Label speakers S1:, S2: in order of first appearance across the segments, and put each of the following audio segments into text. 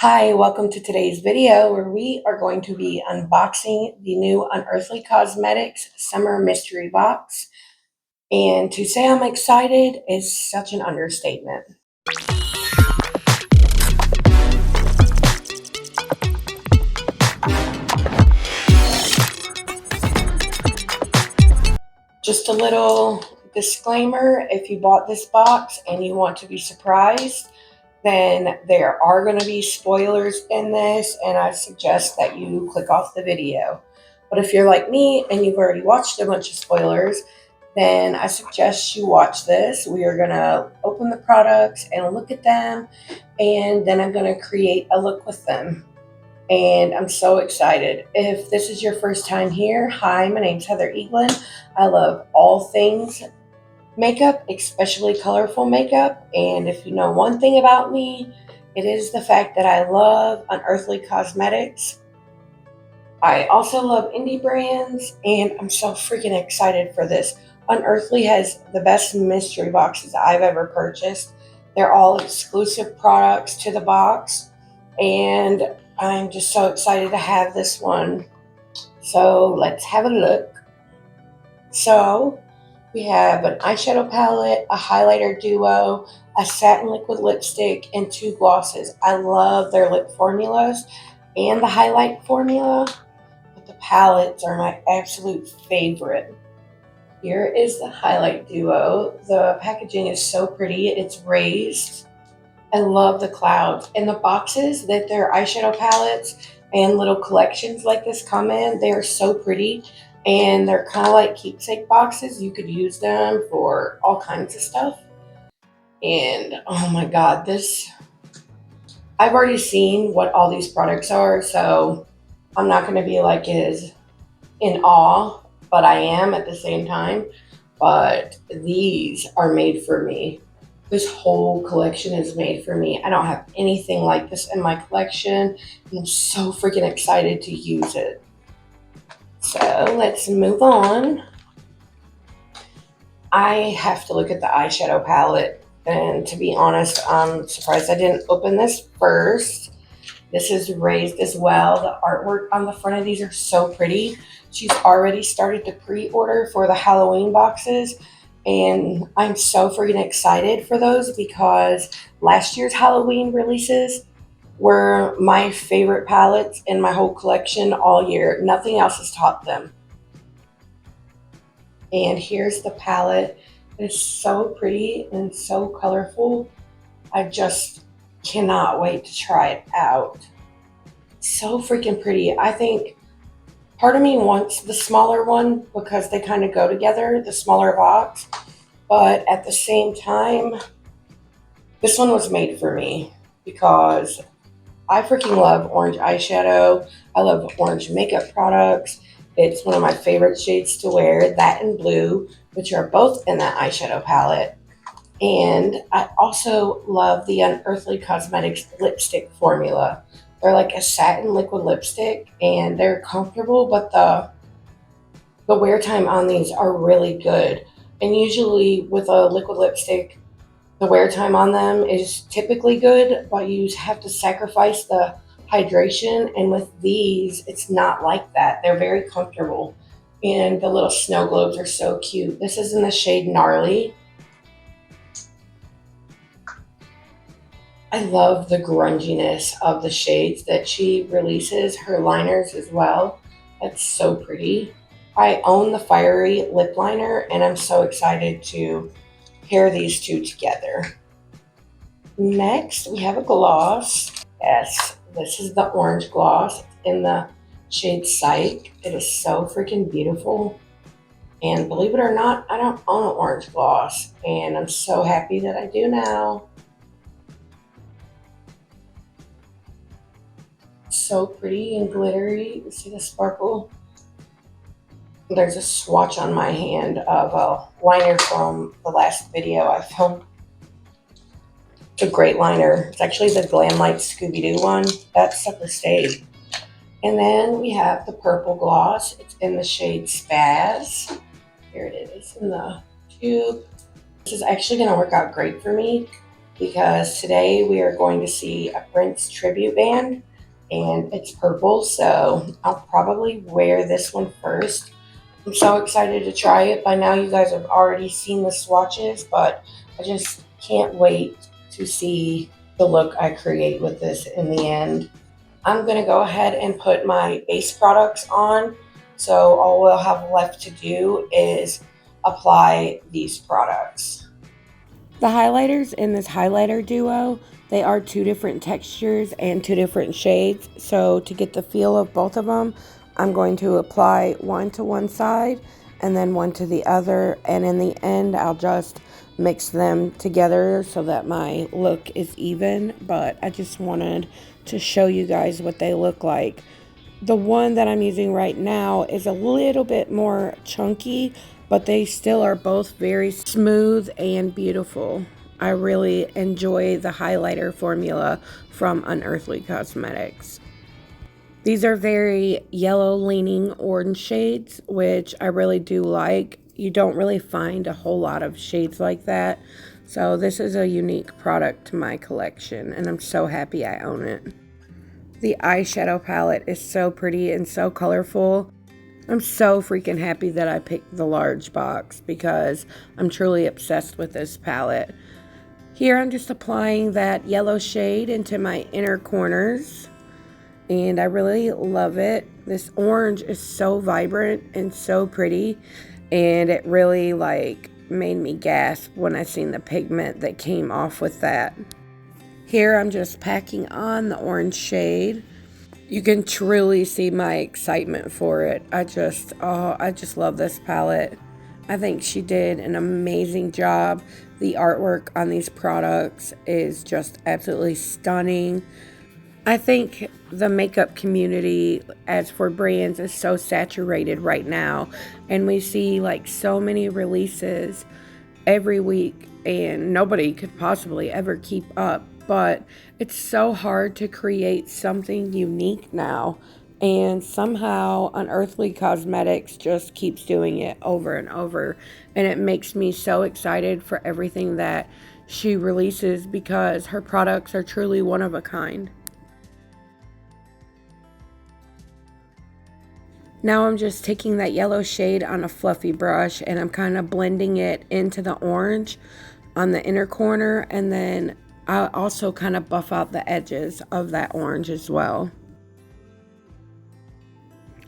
S1: Hi, welcome to today's video where we are going to be unboxing the new Unearthly Cosmetics Summer Mystery Box. And to say I'm excited is such an understatement. Just a little disclaimer, if you bought this box and you want to be surprised, then there are going to be spoilers in this, and I suggest that you click off the video. But if you're like me and you've already watched a bunch of spoilers, then I suggest you watch this. We are going to open the products and look at them, and then I'm going to create a look with them. And I'm so excited. If this is your first time here, hi, my name's Heather Eaglen. I love all things makeup, especially colorful makeup. And if you know one thing about me, it is the fact that I love Unearthly Cosmetics. I also love indie brands, and I'm so freaking excited for this. Unearthly has the best mystery boxes I've ever purchased. They're all exclusive products to the box, and I'm just so excited to have this one. So let's have a look. So we have an eyeshadow palette, a highlighter duo, a satin liquid lipstick, and two glosses. I love their lip formulas and the highlight formula, but the palettes are my absolute favorite. Here is the highlight duo. The packaging is so pretty. It's raised. I love the clouds. And the boxes that their eyeshadow palettes and little collections like this come in, they are so pretty. And they're kind of like keepsake boxes. You could use them for all kinds of stuff. And oh my God, I've already seen what all these products are, so I'm not going to be like as in awe, but I am at the same time. But these are made for me. This whole collection is made for me. I don't have anything like this in my collection. I'm so freaking excited to use it. So let's move on. I have to look at the eyeshadow palette. And to be honest, I'm surprised I didn't open this first. This is raised as well. The artwork on the front of these are so pretty. She's already started to pre-order for the Halloween boxes. And I'm so freaking excited for those because last year's Halloween releases were my favorite palettes in my whole collection all year. Nothing else has topped them. And here's the palette. It's so pretty and so colorful. I just cannot wait to try it out. So freaking pretty. I think part of me wants the smaller one because they kind of go together, the smaller box. But at the same time, this one was made for me because I freaking love orange eyeshadow. I love orange makeup products. It's one of my favorite shades to wear, that and blue, which are both in that eyeshadow palette. And I also love the Unearthly Cosmetics lipstick formula. They're like a satin liquid lipstick and they're comfortable, but the wear time on these are really good. And usually with a liquid lipstick, the wear time on them is typically good, but you have to sacrifice the hydration. And with these, it's not like that. They're very comfortable. And the little snow globes are so cute. This is in the shade Gnarly. I love the grunginess of the shades that she releases, her liners as well. That's so pretty. I own the Fiery lip liner and I'm so excited to pair these two together. Next, we have a gloss. Yes, this is the orange gloss in the shade Psych. It is so freaking beautiful. And believe it or not, I don't own an orange gloss. And I'm so happy that I do now. So pretty and glittery. You see the sparkle? There's a swatch on my hand of a liner from the last video I filmed. It's a great liner. It's actually the Glam Light Scooby-Doo one. That's super stayed. And then we have the purple gloss. It's in the shade Spaz. Here it is in the tube. This is actually going to work out great for me because today we are going to see a Prince tribute band and it's purple, so I'll probably wear this one first. I'm so excited to try it. By now you guys have already seen the swatches, but I just can't wait to see the look I create with this in the end. I'm going to go ahead and put my base products on. So all we'll have left to do is apply these products. The highlighters in this highlighter duo, they are two different textures and two different shades. So to get the feel of both of them, I'm going to apply one to one side and then one to the other. And in the end, I'll just mix them together so that my look is even. But I just wanted to show you guys what they look like. The one that I'm using right now is a little bit more chunky, but they still are both very smooth and beautiful. I really enjoy the highlighter formula from Unearthly Cosmetics. These are very yellow leaning orange shades, which I really do like. You don't really find a whole lot of shades like that. So this is a unique product to my collection, and I'm so happy I own it. The eyeshadow palette is so pretty and so colorful. I'm so freaking happy that I picked the large box because I'm truly obsessed with this palette. Here I'm just applying that yellow shade into my inner corners, and I really love it. This orange is so vibrant and so pretty, and it really made me gasp when I seen the pigment that came off with that. Here I'm just packing on the orange shade. You can truly see my excitement for it. I just love this palette. I think she did an amazing job. The artwork on these products is just absolutely stunning. I think the makeup community, as for brands, is so saturated right now. And we see so many releases every week, and nobody could possibly ever keep up. But it's so hard to create something unique now, and somehow Unearthly Cosmetics just keeps doing it over and over, and it makes me so excited for everything that she releases because her products are truly one of a kind. Now I'm just taking that yellow shade on a fluffy brush and I'm kind of blending it into the orange on the inner corner, and then I also kind of buff out the edges of that orange as well.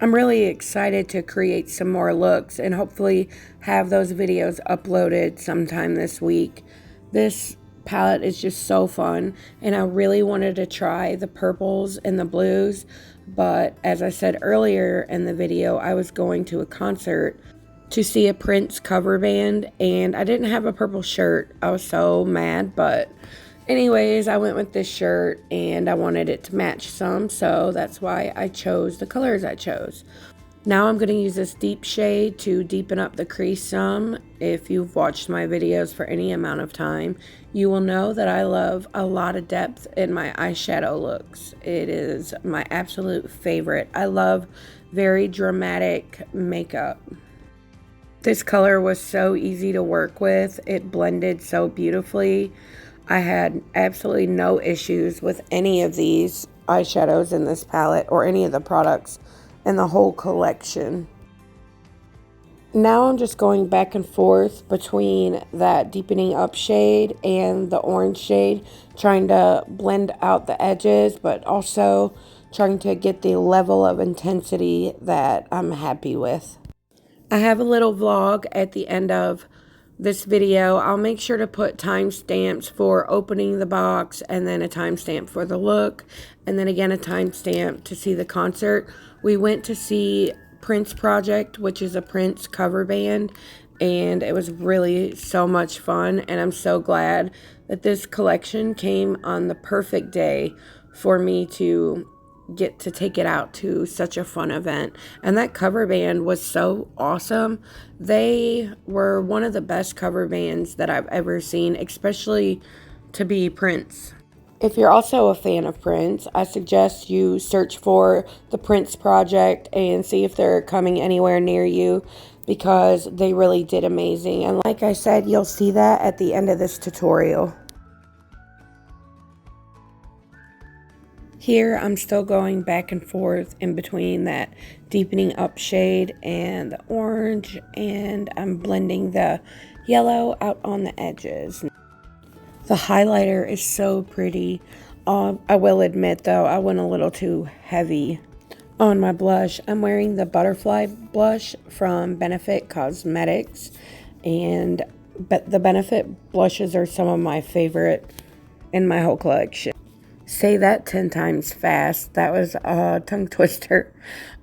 S1: I'm really excited to create some more looks and hopefully have those videos uploaded sometime this week. This palette is just so fun, and I really wanted to try the purples and the blues, but as I said earlier in the video, I was going to a concert to see a Prince cover band and I didn't have a purple shirt. I was so mad, but anyways, I went with this shirt and I wanted it to match some, so that's why I chose the colors I chose. Now I'm going to use this deep shade to deepen up the crease some. If you've watched my videos for any amount of time, you will know that I love a lot of depth in my eyeshadow looks. It is my absolute favorite. I love very dramatic makeup. This color was so easy to work with. It blended so beautifully. I had absolutely no issues with any of these eyeshadows in this palette or any of the products in the whole collection. Now I'm just going back and forth between that deepening up shade and the orange shade, trying to blend out the edges, but also trying to get the level of intensity that I'm happy with. I have a little vlog at the end of this video. I'll make sure to put timestamps for opening the box and then a timestamp for the look and then again a timestamp to see the concert. We went to see Prince Project, which is a Prince cover band, and it was really so much fun, and I'm so glad that this collection came on the perfect day for me to get to take it out to such a fun event. And that cover band was so awesome. They were one of the best cover bands that I've ever seen, especially to be Prince. If you're also a fan of Prince, I suggest you search for the Prince Project and see if they're coming anywhere near you, because they really did amazing. And like I said, you'll see that at the end of this tutorial. Here, I'm still going back and forth in between that deepening up shade and the orange, and I'm blending the yellow out on the edges. The highlighter is so pretty. I will admit, though, I went a little too heavy on my blush. I'm wearing the Butterfly blush from Benefit Cosmetics, and the Benefit blushes are some of my favorite in my whole collection. Say that 10 times fast. That was a tongue twister.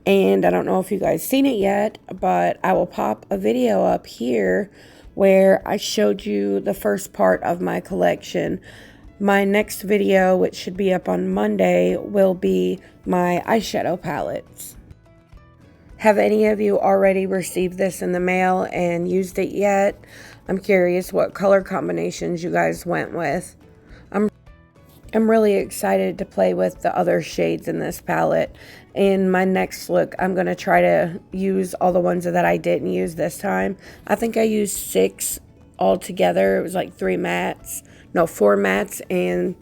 S1: And I don't know if you guys seen it yet, but I will pop a video up here where I showed you the first part of my collection. My next video, which should be up on Monday, will be my eyeshadow palettes. Have any of you already received this in the mail and used it yet? I'm curious what color combinations you guys went with. I'm really excited to play with the other shades in this palette. In my next look, I'm going to try to use all the ones that I didn't use this time. I think I used 6 altogether. It was like 4 mattes and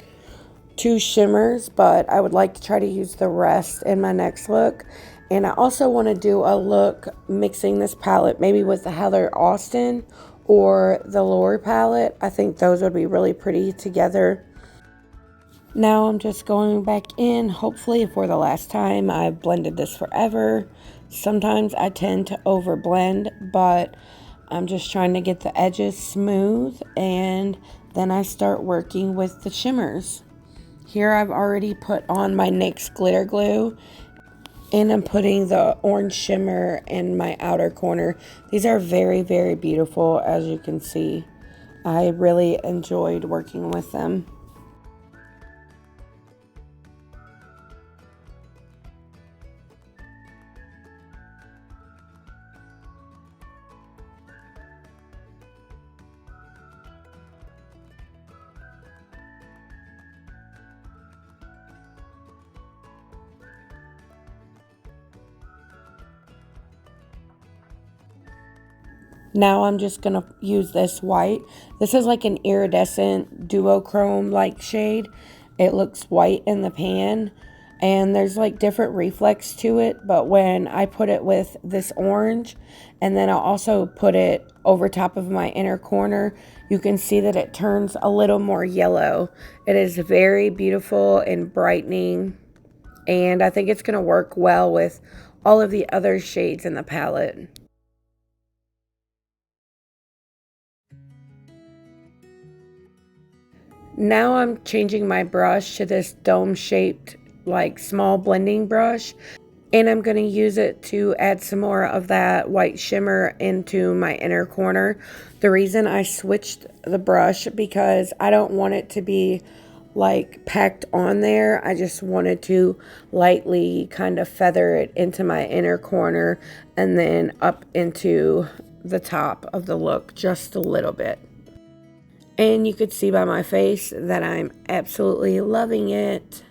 S1: 2 shimmers, but I would like to try to use the rest in my next look. And I also want to do a look mixing this palette maybe with the Heather Austin or the Lure palette. I think those would be really pretty together. Now I'm just going back in, hopefully for the last time. I've blended this forever. Sometimes I tend to over blend, but I'm just trying to get the edges smooth, and then I start working with the shimmers. Here I've already put on my NYX glitter glue, and I'm putting the orange shimmer in my outer corner. These are very, very beautiful, as you can see. I really enjoyed working with them. Now I'm just going to use this white. This is like an iridescent duochrome like shade. It looks white in the pan, and there's like different reflex to it, but when I put it with this orange, and then I'll also put it over top of my inner corner, you can see that it turns a little more yellow. It is very beautiful and brightening, and I think it's going to work well with all of the other shades in the palette. Now I'm changing my brush to this dome-shaped, like small blending brush, and I'm going to use it to add some more of that white shimmer into my inner corner. The reason I switched the brush because I don't want it to be like packed on there. I just wanted to lightly kind of feather it into my inner corner and then up into the top of the look just a little bit. And you could see by my face that I'm absolutely loving it.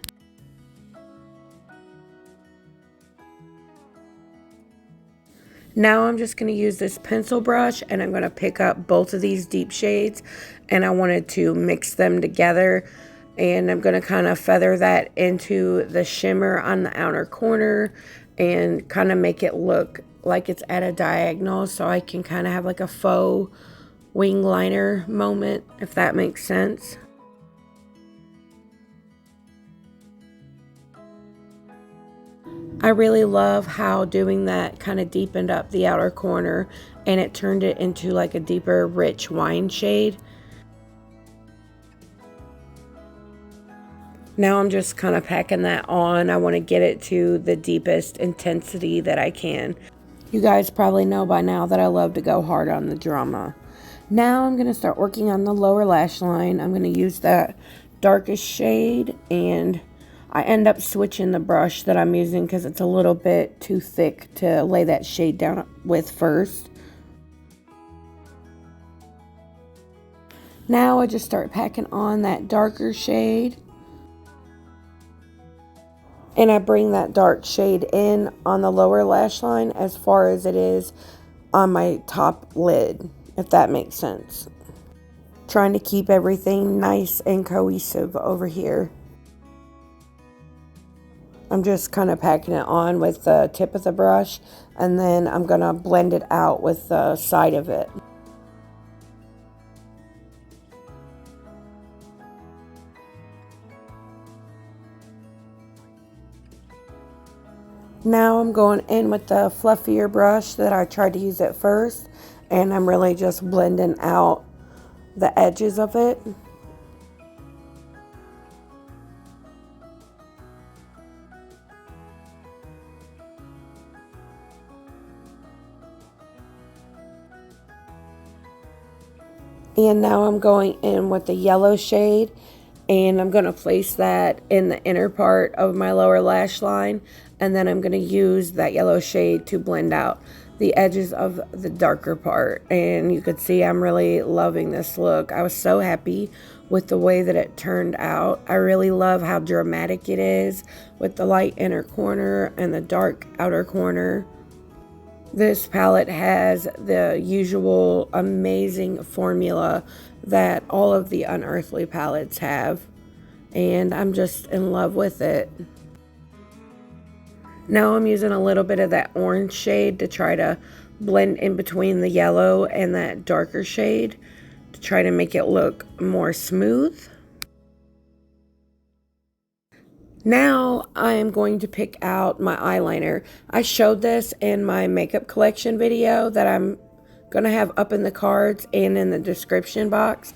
S1: Now I'm just going to use this pencil brush, and I'm going to pick up both of these deep shades, and I wanted to mix them together, and I'm going to kind of feather that into the shimmer on the outer corner and kind of make it look like it's at a diagonal, so I can kind of have like a faux wing liner moment, if that makes sense. I really love how doing that kind of deepened up the outer corner, and it turned it into like a deeper, rich wine shade. Now I'm just kind of packing that on. I want to get it to the deepest intensity that I can. You guys probably know by now that I love to go hard on the drama. Now I'm going to start working on the lower lash line. I'm going to use that darkest shade, and I end up switching the brush that I'm using because it's a little bit too thick to lay that shade down with first. Now I just start packing on that darker shade, and I bring that dark shade in on the lower lash line as far as it is on my top lid, if that makes sense. Trying to keep everything nice and cohesive over here. I'm just kind of packing it on with the tip of the brush, and then I'm going to blend it out with the side of it. Now I'm going in with the fluffier brush that I tried to use at first, and I'm really just blending out the edges of it. And now I'm going in with the yellow shade, and I'm going to place that in the inner part of my lower lash line, and then I'm going to use that yellow shade to blend out the edges of the darker part. And you could see I'm really loving this look. I was so happy with the way that it turned out. I really love how dramatic it is with the light inner corner and the dark outer corner. This palette has the usual amazing formula that all of the Unearthly palettes have, and I'm just in love with it. Now I'm using a little bit of that orange shade to try to blend in between the yellow and that darker shade to try to make it look more smooth. Now I am going to pick out my eyeliner. I showed this in my makeup collection video that I'm going to have up in the cards and in the description box.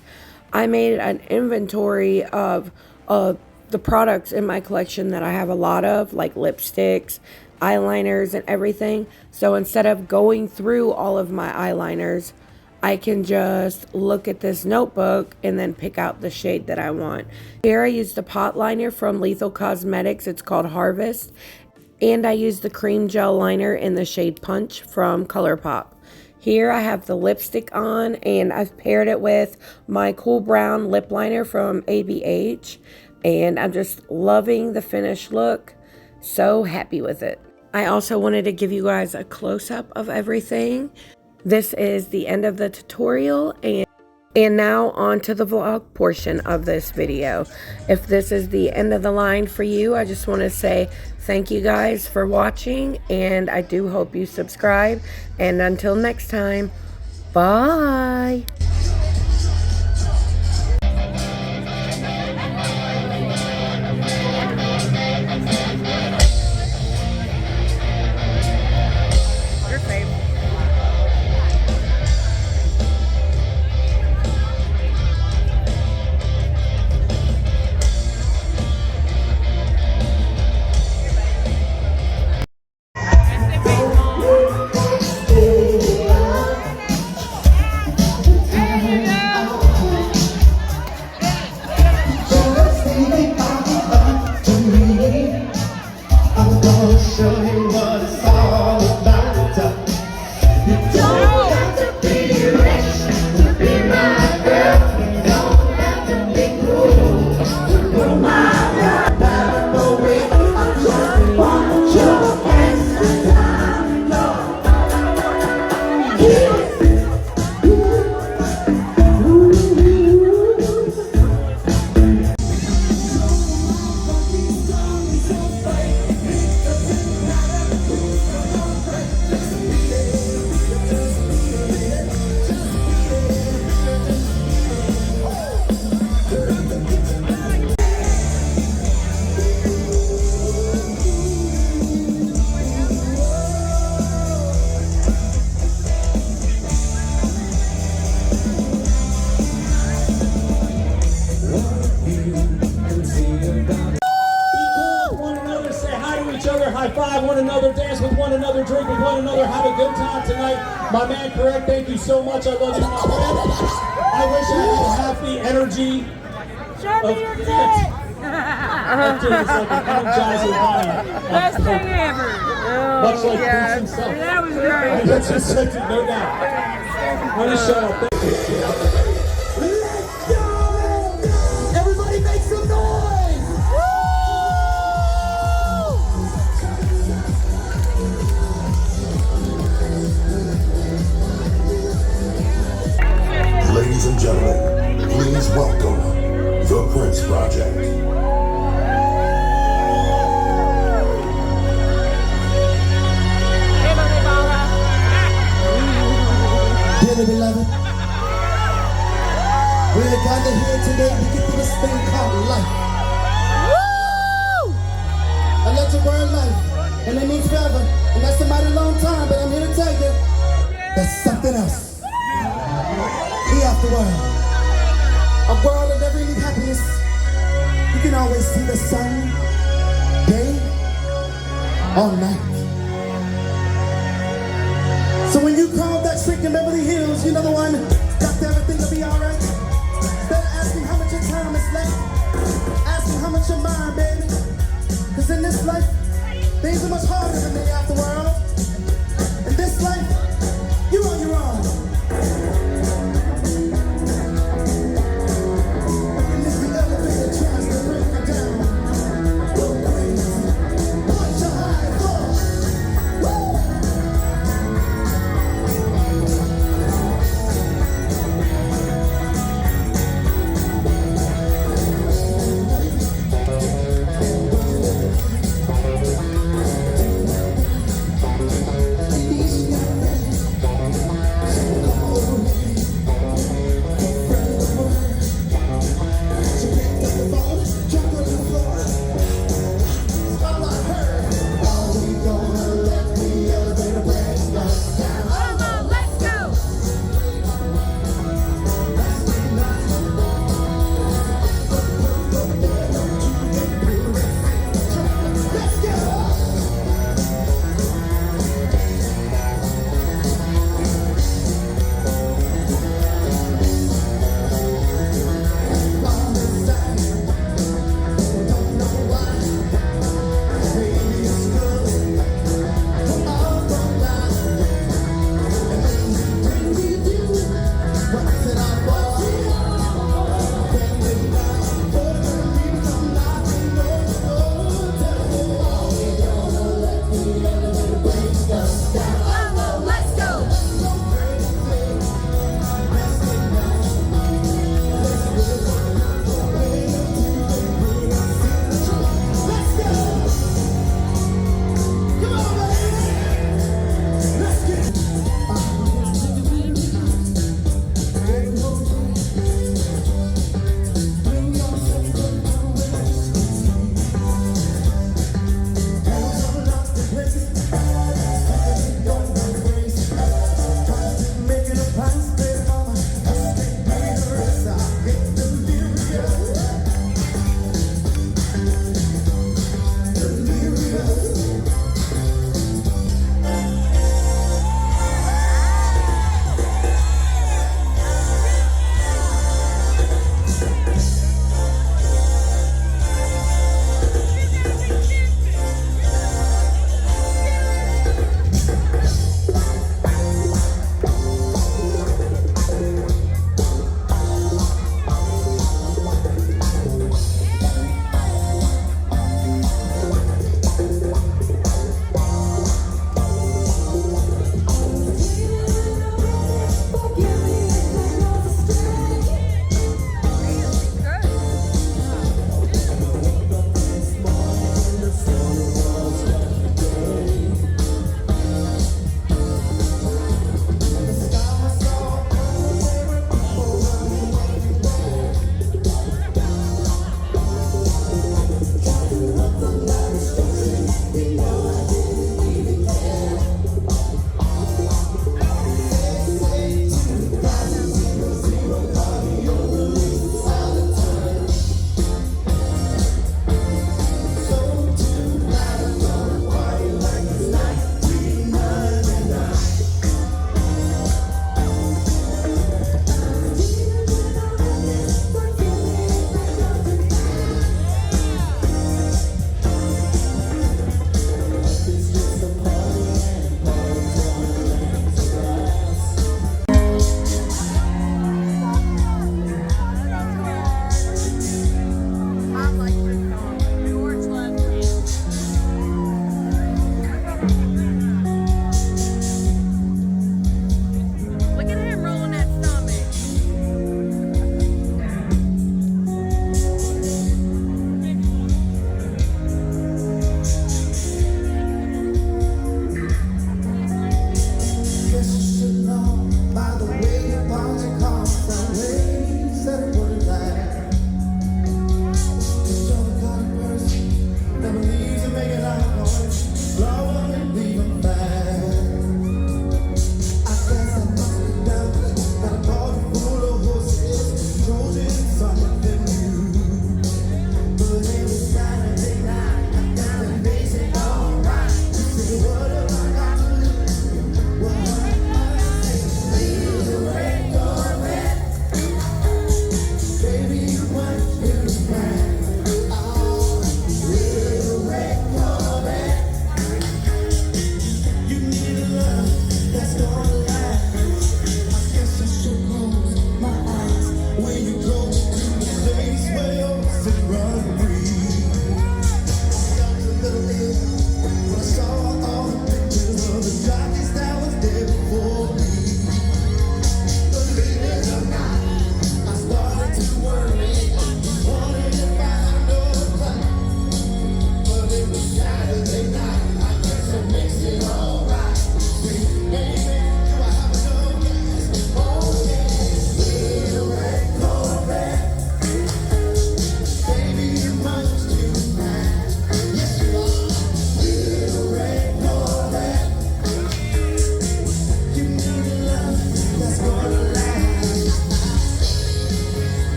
S1: I made an inventory of the products in my collection that I have a lot of, like lipsticks, eyeliners, and everything. So instead of going through all of my eyeliners, I can just look at this notebook and then pick out the shade that I want. Here I used a pot liner from Lethal Cosmetics. It's called Harvest. And I used the cream gel liner in the shade Punch from ColourPop. Here I have the lipstick on, and I've paired it with my cool brown lip liner from ABH. And I'm just loving the finished look. So happy with it. I also wanted to give you guys a close-up of everything. This is the end of the tutorial, and now on to the vlog portion of this video. If this is the end of the line for you, I just want to say thank you guys for watching, and I do hope you subscribe. And until next time, bye!
S2: High five one another, dance with one another, drink with one another, have a good time tonight. My man, Correct, thank you so much. I love you, my friend. I wish I had half the energy.
S3: Show me your dick!
S2: I'm doing this like an energizing wine.
S3: Best thing ever.
S2: Much like Bruce himself.
S3: That was great.
S2: That's just like, no doubt. Let me shut up. Let's go! Everybody make some noise!
S4: Ladies and gentlemen, please welcome the Prince Project.
S5: about your word life, and it means forever. And that's a mighty long time, but I'm here to tell you, there's something else. The afterworld. A world of never ending happiness. You can always see the sun, day or night. So when you call that trick in Beverly Hills, you know the one, got everything to be alright. Better ask him how much your time is left. Ask him how much your mind, baby. Cause in this life, things are much harder than the afterworld. In this life, you on your own. And if the elevator tries to break you down, go crazy. What's your high for? Woo!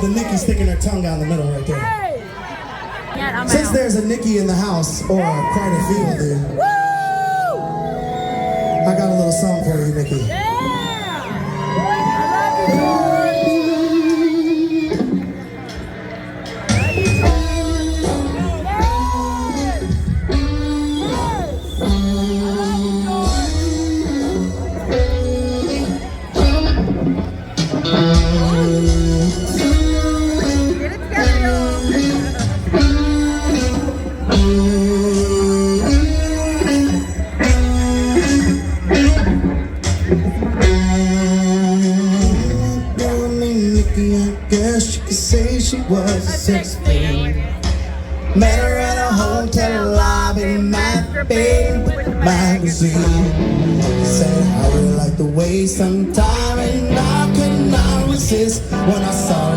S5: the Nikki sticking her tongue out in the middle right there.
S3: Yeah, I'm
S5: Since
S3: out.
S5: there's a Nikki in the house, or quite a few of them,
S3: Woo!
S5: I got a little song for you, Nikki.
S3: Yeah! I love you, Get it together,
S5: Nikki, I guess you could say she was a sex fiend. Met her at a hotel lobby, masturbate with a magazine. Said I would like to waste some time, and I could not resist when I saw